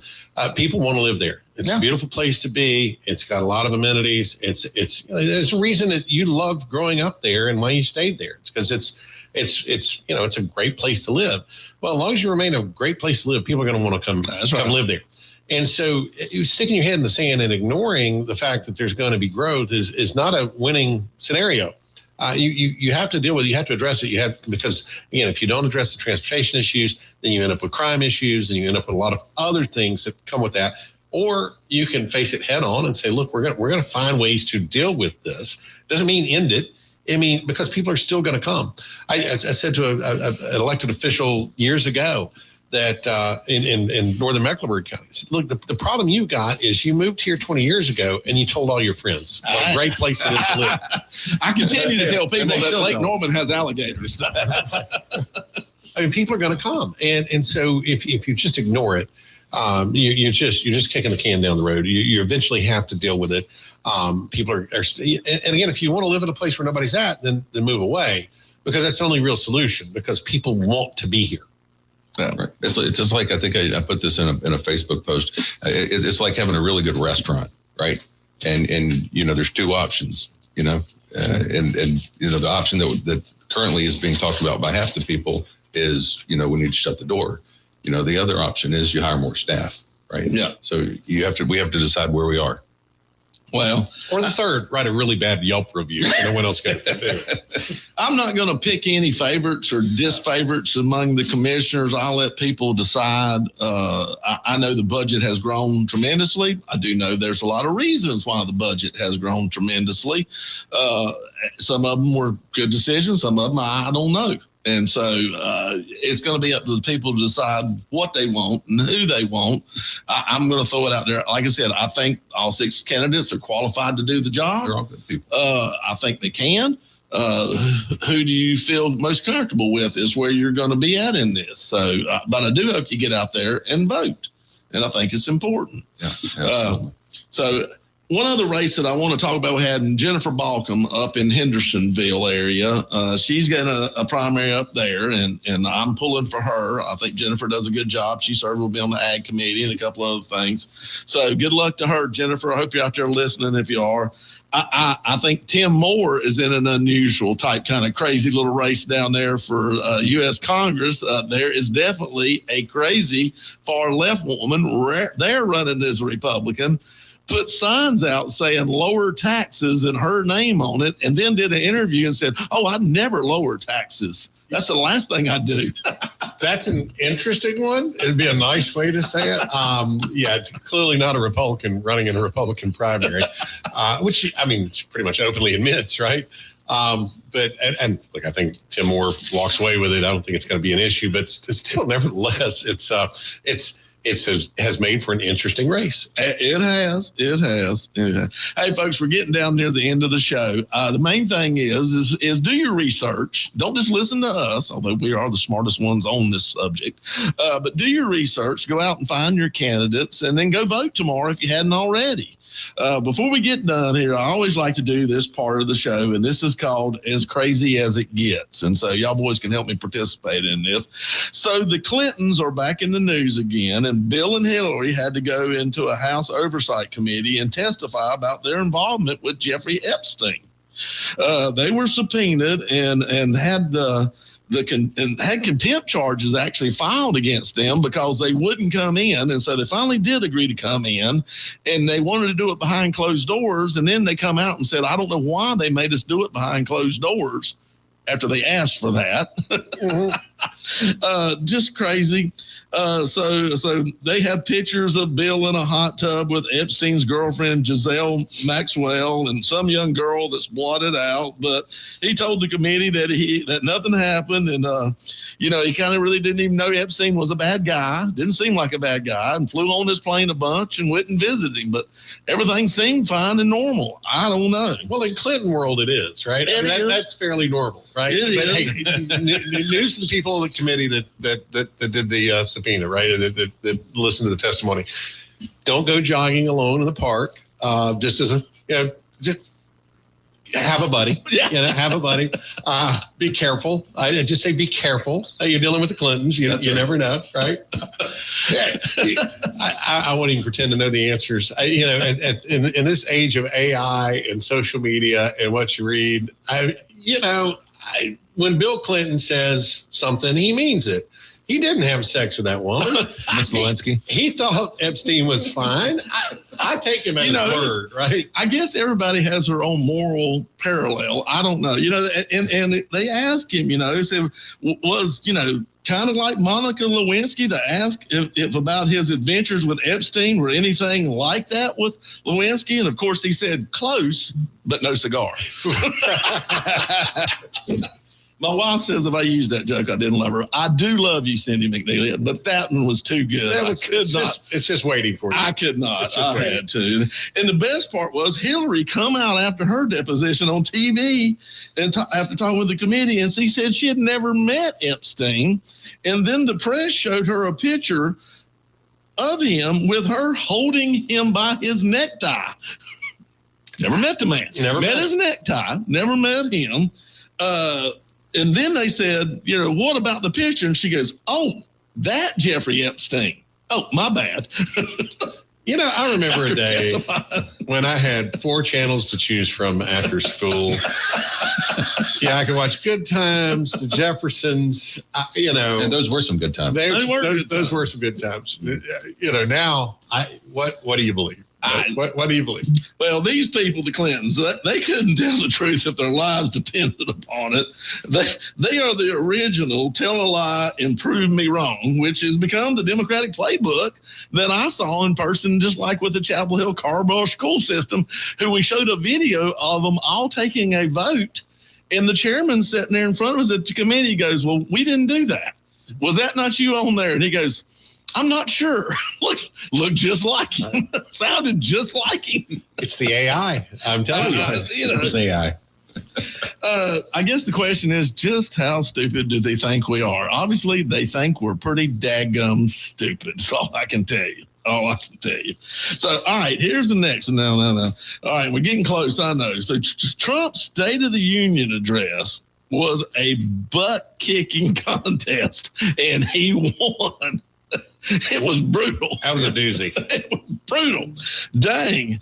People want to live there. It's a beautiful place to be. It's got a lot of amenities. There's a reason that you loved growing up there and why you stayed there. It's because it's a great place to live. Well, as long as you remain a great place to live, people are going to want to come live there. And so sticking your head in the sand and ignoring the fact that there's going to be growth is not a winning scenario. You have to deal with it. You have to address it. Because again, if you don't address the transportation issues, then you end up with crime issues, and you end up with a lot of other things that come with that. Or you can face it head on and say, look, we're going to find ways to deal with this. Doesn't mean end it. I mean, because people are still going to come. I said to an elected official years ago that in northern Mecklenburg County, look, the problem you got is you moved here 20 years ago and you told all your friends what a great place it is to live. I continue to tell people that Lake Norman has alligators. I mean, people are going to come, and so if you just ignore it, you're just kicking the can down the road. You eventually have to deal with it. People are and again, if you want to live in a place where nobody's at, then move away, because that's the only real solution, because people want to be here. Yeah, right. It's just like, I think I put this in a Facebook post. It's like having a really good restaurant, right? And there's 2 options, and the option that currently is being talked about by half the people is, we need to shut the door. The other option is you hire more staff, right? Yeah. So we have to decide where we are. Well, or the third, write a really bad Yelp review. No one else got to do it. I'm not going to pick any favorites or disfavorites among the commissioners. I'll let people decide. I know the budget has grown tremendously. I do know there's a lot of reasons why the budget has grown tremendously. Some of them were good decisions. Some of them I don't know. And so it's going to be up to the people to decide what they want and who they want. I'm going to throw it out there. Like I said, I think all 6 candidates are qualified to do the job. They're all good people. I think they can. Who do you feel most comfortable with is where you're going to be at in this. So, but I do hope you get out there and vote. And I think it's important. Yeah, absolutely. So one other race that I want to talk about, we had Jennifer Balcom up in Hendersonville area. She's got a primary up there, and I'm pulling for her. I think Jennifer does a good job. She served with me on the ag committee and a couple other things. So good luck to her, Jennifer. I hope you're out there listening if you are. I think Tim Moore is in an unusual type, kind of crazy little race down there for U.S. Congress. There is definitely a crazy far left woman. They're running as a Republican. Put signs out saying lower taxes and her name on it, and then did an interview and said, "Oh, I'd never lower taxes. That's the last thing I'd do." That's an interesting one. It'd be a nice way to say it. Yeah, it's clearly not a Republican running in a Republican primary, which, I mean, it's pretty much openly admits, right? But look, I think Tim Moore walks away with it. I don't think it's going to be an issue, but still, nevertheless, it has made for an interesting race. It has. Hey, folks, we're getting down near the end of the show. The main thing is do your research. Don't just listen to us, although we are the smartest ones on this subject. But do your research. Go out and find your candidates, and then go vote tomorrow if you hadn't already. Before we get done here, I always like to do this part of the show, and this is called As Crazy as It Gets. And so y'all boys can help me participate in this. So the Clintons are back in the news again, and Bill and Hillary had to go into a House Oversight Committee and testify about their involvement with Jeffrey Epstein. They were subpoenaed and had had contempt charges actually filed against them because they wouldn't come in. And so they finally did agree to come in, and they wanted to do it behind closed doors. And then they come out and said, I don't know why they made us do it behind closed doors after they asked for that. Just crazy. So they have pictures of Bill in a hot tub with Epstein's girlfriend, Giselle Maxwell, and some young girl that's blotted out. But he told the committee that nothing happened. And, he kind of really didn't even know Epstein was a bad guy. Didn't seem like a bad guy, and flew on his plane a bunch and went and visited him. But everything seemed fine and normal. I don't know. Well, in Clinton world, it is, right? That's fairly normal, right? Hey, news to the people on the committee that did the subpoena, right? That listened to the testimony. Don't go jogging alone in the park. Just as just have a buddy. Yeah. Have a buddy. Be careful. I just say be careful. You're dealing with the Clintons. You never know, right? I won't even pretend to know the answers. In this age of AI and social media and what you read, when Bill Clinton says something, he means it. He didn't have sex with that woman. Miss Lewinsky. He thought Epstein was fine. I take him at his word, right? I guess everybody has their own moral parallel. I don't know. And they asked him, they said, was, kind of like Monica Lewinsky to ask if about his adventures with Epstein were anything like that with Lewinsky. And, of course, he said close, but no cigar. My wife says if I used that joke, I didn't love her. I do love you, Cindy McNeely, but that one was too good. It's just waiting for you. I could not. I had to. And the best part was Hillary come out after her deposition on TV and after talking with the committee, and she said she had never met Epstein. And then the press showed her a picture of him with her holding him by his necktie. Never met the man. Never met his necktie. Never met him. And then they said, what about the picture? And she goes, oh, that Jeffrey Epstein. Oh, my bad. I remember a day when I had 4 channels to choose from after school. I could watch Good Times, The Jeffersons, And those were some good times. Those were some good times. Now, what do you believe? What do you believe? Well, these people, the Clintons, they couldn't tell the truth if their lives depended upon it. They are the original tell a lie and prove me wrong, which has become the Democratic playbook that I saw in person, just like with the Chapel Hill Carborough school system, who we showed a video of them all taking a vote, and the chairman sitting there in front of us at the committee goes, well, we didn't do that. Was that not you on there? And he goes, I'm not sure. Look just like him. Sounded just like him. It's the AI. I'm telling you. It's AI. I guess the question is, just how stupid do they think we are? Obviously, they think we're pretty daggum stupid. That's all I can tell you. So, all right, here's the next one. No. All right, we're getting close, I know. So, Trump's State of the Union address was a butt-kicking contest, and he won. It was brutal. That was a doozy. It was brutal. Dang.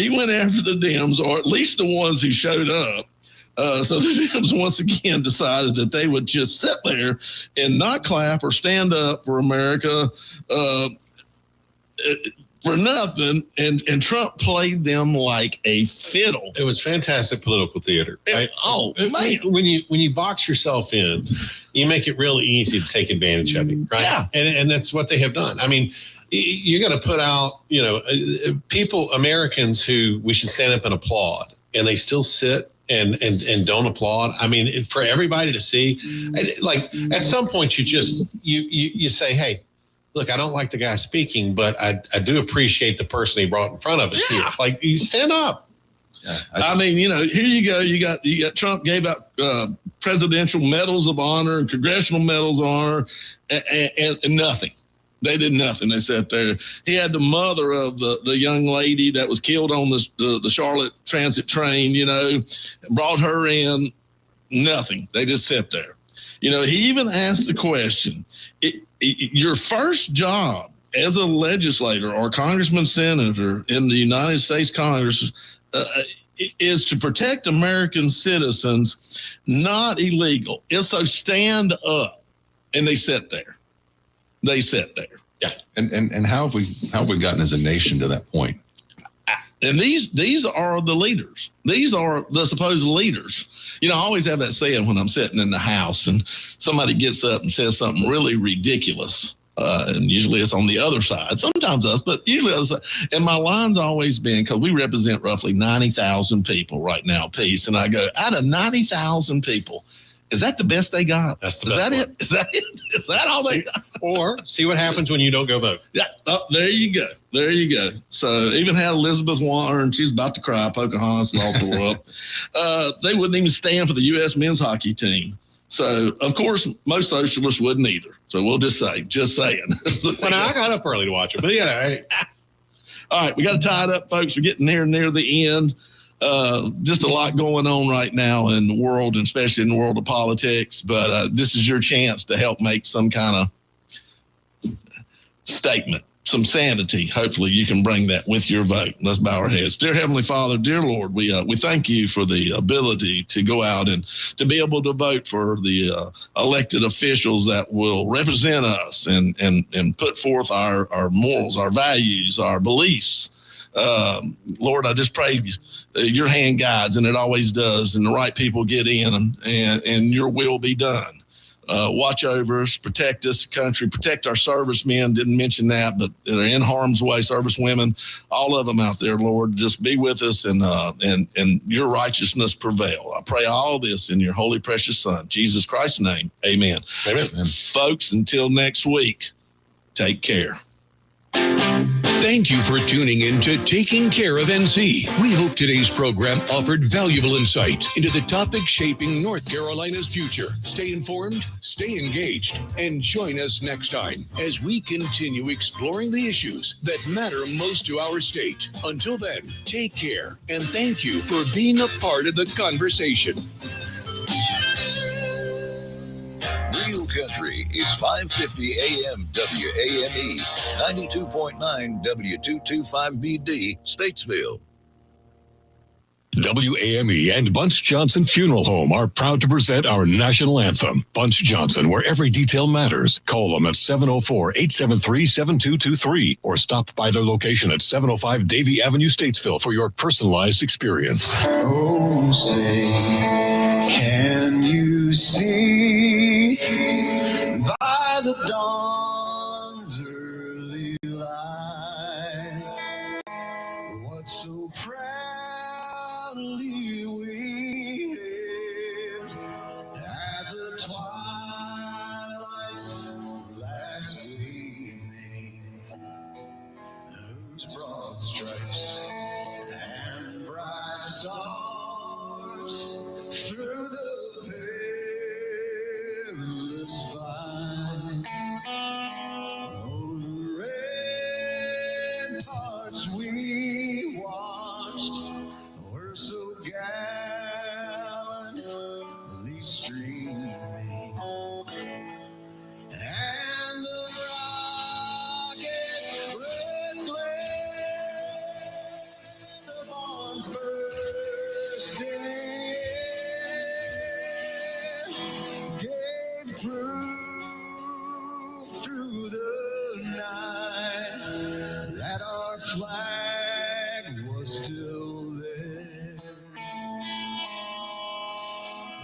He went after the Dems, or at least the ones who showed up. So the Dems once again decided that they would just sit there and not clap or stand up for America for nothing. And Trump played them like a fiddle. It was fantastic political theater. Man. When you box yourself in, you make it really easy to take advantage of it, right? Yeah. And that's what they have done. I mean, you're going to put out, Americans who we should stand up and applaud, and they still sit and don't applaud. I mean, for everybody to see, like at some point you say, hey, look, I don't like the guy speaking, but I do appreciate the person he brought in front of us here. Like, you stand up. Yeah, I mean, here you go. You got Trump gave out presidential medals of honor and congressional medals of honor, and nothing. They did nothing. They sat there. He had the mother of the young lady that was killed on the Charlotte transit train, brought her in. Nothing. They just sat there. He even asked the question, your first job as a legislator or congressman, senator in the United States Congress is to protect American citizens, not illegal. It's so stand up. And they sat there. Yeah. And how have we gotten as a nation to that point? And these are the leaders. These are the supposed leaders. I always have that saying when I'm sitting in the house and somebody gets up and says something really ridiculous. And usually it's on the other side. Sometimes us, but usually the other side. And my line's always been, because we represent roughly 90,000 people right now, Peace. And I go, out of 90,000 people, is that the best they got? That's the best. Is that it? Is that all they got? Or see what happens when you don't go vote. Yeah. Oh, there you go. So even had Elizabeth Warren, she's about to cry, Pocahontas and all the world. They wouldn't even stand for the U.S. men's hockey team. So, of course, most socialists wouldn't either. So we'll just saying. Well, I got up early to watch it, but All right, we got to tie it up, folks. We're getting near the end. Just a lot going on right now in the world, and especially in the world of politics. But this is your chance to help make some kind of statement, some sanity. Hopefully you can bring that with your vote. Let's bow our heads. Dear Heavenly Father, dear Lord, we thank you for the ability to go out and to be able to vote for the elected officials that will represent us and put forth our morals, our values, our beliefs. Lord, I just pray your hand guides, and it always does, and the right people get in, and your will be done. Watch over us, protect this country, protect our servicemen. Didn't mention that, but they're in harm's way, servicewomen, all of them out there, Lord. Just be with us, and your righteousness prevail. I pray all this in your holy, precious Son, Jesus Christ's name. Amen. Amen. Folks, until next week, take care. Thank you for tuning in to Taking Care of NC. We hope today's program offered valuable insight into the topics shaping North Carolina's future. Stay informed, stay engaged, and join us next time as we continue exploring the issues that matter most to our state. Until then, take care, and thank you for being a part of the conversation. Real Country is 550 AM WAME, 92.9 W225BD, Statesville. WAME and Bunce Johnson Funeral Home are proud to present our national anthem, Bunce Johnson, where every detail matters. Call them at 704-873-7223 or stop by their location at 705 Davie Avenue, Statesville for your personalized experience. Oh, say, can you see by the dawn's early light what so proudly we hailed at the twilight's last gleaming, whose broad stripes and bright stars through the perilous fight. Oh, the ramparts we watched were so gallantly streaming, and the rocket red glare, the bombs bursting gave proof through the night that our flag was still there.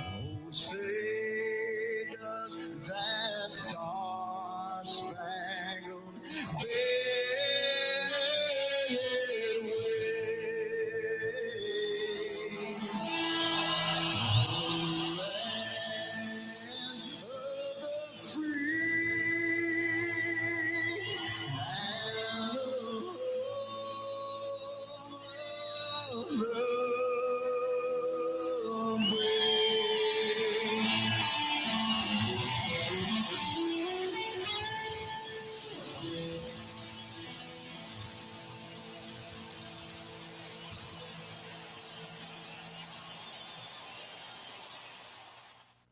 Oh, say does that star-spangled banner wave?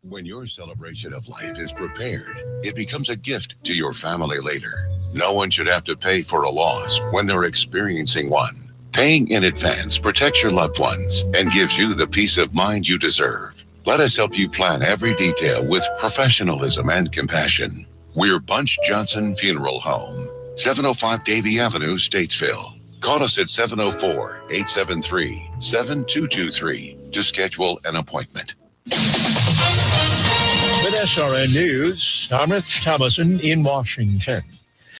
When your celebration of life is prepared, it becomes a gift to your family later. No one should have to pay for a loss when they're experiencing one. Paying in advance protects your loved ones and gives you the peace of mind you deserve. Let us help you plan every detail with professionalism and compassion. We're Bunch Johnson Funeral Home, 705 Davie Avenue, Statesville. Call us at 704-873-7223 to schedule an appointment. With SRN News, I'm Rich Thomason in Washington.